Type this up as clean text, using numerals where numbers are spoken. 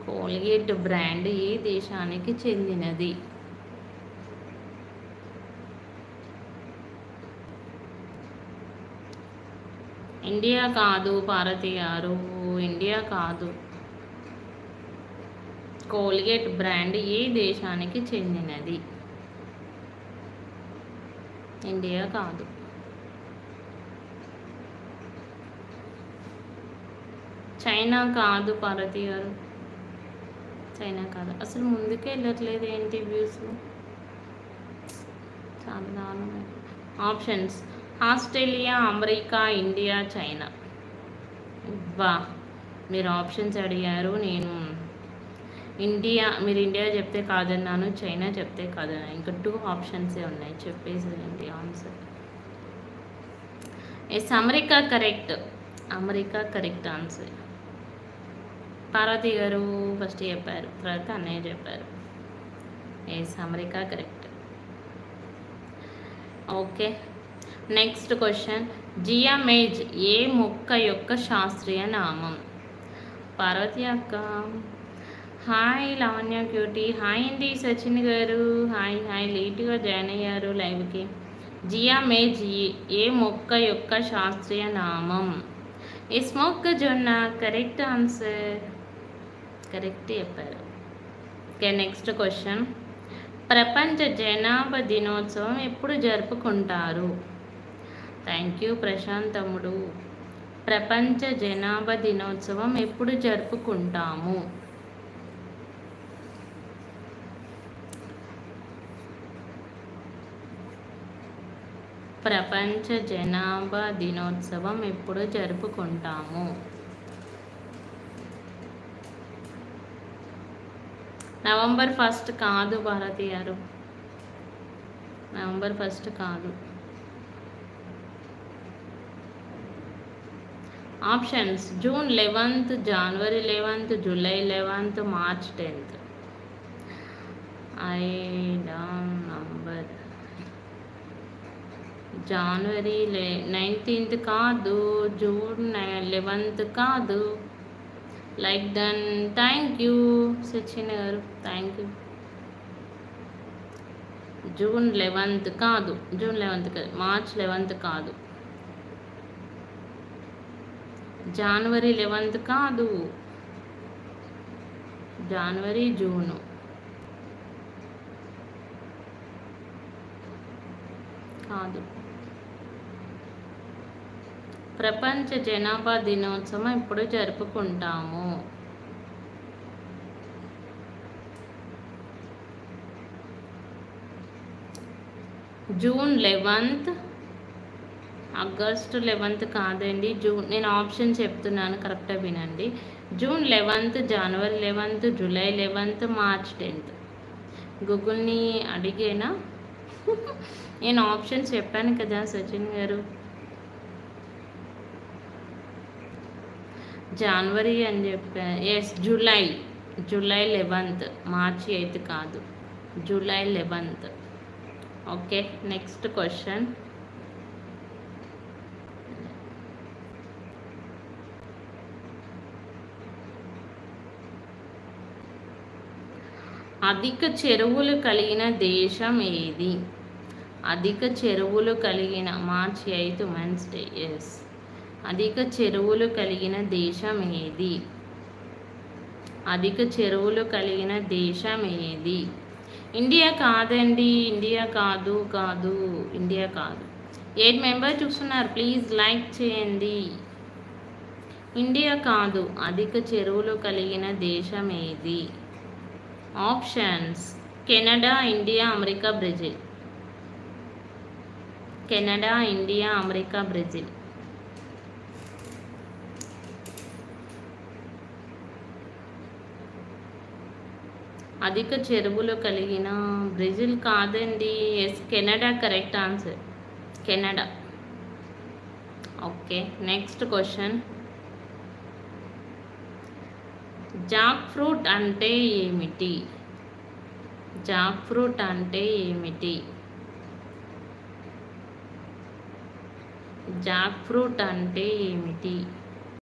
Colgate brand ఏ దేశానికి చెందినది? India కాదు పార్వతి గారు, ఇండియా కాదు. కోల్గేట్ బ్రాండ్ ఏ దేశానికి చెందినది? ఇండియా కాదు. చైనా కాదు పార్వతి గారు, చైనా కాదు. అసలు ముందుకే వెళ్ళట్లేదు ఏంటి వ్యూస్? చాలా దారుణం. Options: Australia, America, India, China. వా, మీరు ఆప్షన్స్ అడిగారు, నేను ఇండియా, మీరు ఇండియా చెప్తే కాదన్నాను, చైనా చెప్తే కాదన్నాను. ఇంకా 2 ఆప్షన్సే ఉన్నాయి, చెప్పేసేయండి answer. Yes, America correct. America correct answer. Parvathi గారు ఫస్ట్ చెప్పారు, తర్వాత అన్నయ్య చెప్పారు. Yes, America correct. Okay, next question. జియామేజ్ ఏ మొక్క యొక్క శాస్త్రీయ నామం? పార్వతి అక్క హాయ్, లావణ్య క్యూటీ హాయ్ అండి. సచిన్ గారు హాయ్ హాయ్, లేట్గా జాయిన్ అయ్యారు లైవ్కి. జియామేజ్ ఏ మొక్క యొక్క శాస్త్రీయ నామం? ఎస్, మొక్కజొన్న కరెక్ట్ ఆన్సర్, కరెక్ట్ చెప్పారు. Okay, next question. ప్రపంచ జనాభా దినోత్సవం ఎప్పుడు జరుపుకుంటారు? థ్యాంక్ యూ ప్రశాంత్ తమ్ముడు. ప్రపంచ జనాభా దినోత్సవం ఎప్పుడు జరుపుకుంటాము? ప్రపంచ జనాభా దినోత్సవం ఎప్పుడు జరుపుకుంటాము? నవంబర్ 1 కాదు భారతి గారు, నవంబర్ 1 కాదు. Options: June 11th, January 11th, July 11th, March 10th. I don't number. January 19th కాదు, జూన్ 11th కాదు. Like done. Thank you Sachin గారు, థ్యాంక్ యూ. జూన్ 11th కాదు, జూన్ 11th కాదు, మార్చ్ 11th కాదు, జనవరి 11th కాదు, జనవరి జూను కాదు. ప్రపంచ జనాభా దినోత్సవం ఎప్పుడు జరుపుకుంటాము? జూన్ 11th, ఆగస్టు 11th కాదండి. జూన్, నేను ఆప్షన్ చెప్తున్నాను కరెక్ట్గా వినండి. జూన్ 11th, జనవరి 11th, July 11th, March 10th. గూగుల్ని అడిగేనా? నేను ఆప్షన్స్ చెప్పాను కదా సచిన్ గారు. జనవరి అని చెప్పాను. ఎస్, జూలై, జూలై 11th, మార్చి 8th కాదు, July 11th. Okay, next question. అధిక చెరువులు కలిగిన దేశం ఏది? అధిక చెరువులు కలిగిన, మార్చ్ 8th వెన్స్డే. ఎస్, అధిక చెరువులు కలిగిన దేశం ఏది? అధిక చెరువులు కలిగిన దేశం ఏది? ఇండియా కాదండి, ఇండియా కాదు, కాదు, ఇండియా కాదు. 8 మెంబర్స్ చూస్తున్నారు, ప్లీజ్ లైక్ చేయండి. ఇండియా కాదు. అధిక చెరువులు కలిగిన దేశం ఏది? Options: Canada, India, America, Brazil. Canada, India, America, Brazil. అధిక చెరువులు కలిగిన బ్రెజిల్ కాదండి. Yes, Canada correct answer, Canada. Okay, next question. Jack fruit అంటే ఏమిటి? జాక్ ఫ్రూట్ అంటే ఏమిటి? జాక్ ఫ్రూట్ అంటే ఏమిటి?